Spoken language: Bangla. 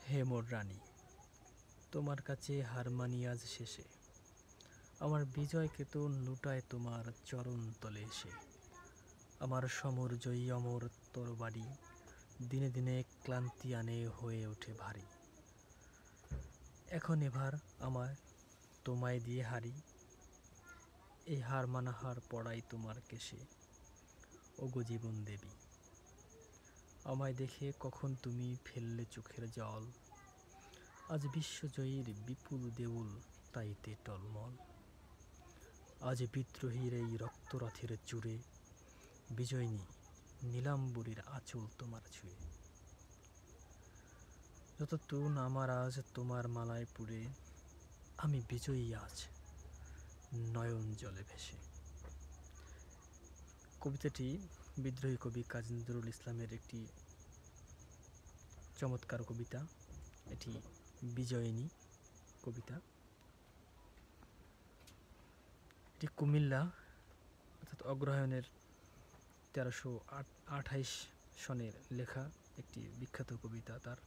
হে মোর রানী, তোমার কাছে হার মানি আজ শেষে। আমার বিজয়কে তো লুটায় তোমার চরণ তলে এসে। আমার সমর জয়ী অমর তরবারি দিনে দিনে ক্লান্তি আনে হয়ে ওঠে ভারী। এখন এবার আমায় তোমায় দিয়ে হারি, এই হার মানাহার পড়াই তোমার কেশে। ওগো জীবন দেবী, আমায় দেখে কখন তুমি ফেললে চোখের জল। আজ বিশ্বজয়ীর বিপুল দেউল তাইতে টলমল। আজ বিদ্রোহীর এই রক্তরথের চূড়ে বিজয়িনী নীলাম্বরীর আঁচল তোমার ছুঁয়ে। যত তুন আমার আজ তোমার মালায় পুড়ে, আমি বিজয়ী আজ নয়ন জলে ভেসে। কবিতাটি বিদ্রোহী কবি কাজী নজরুল ইসলামের একটি চমৎকার কবিতা। এটি বিজয়িনী কবিতা। এটি কুমিল্লা অর্থাৎ অগ্রহায়ণের 1328 সনের লেখা একটি বিখ্যাত কবিতা। তার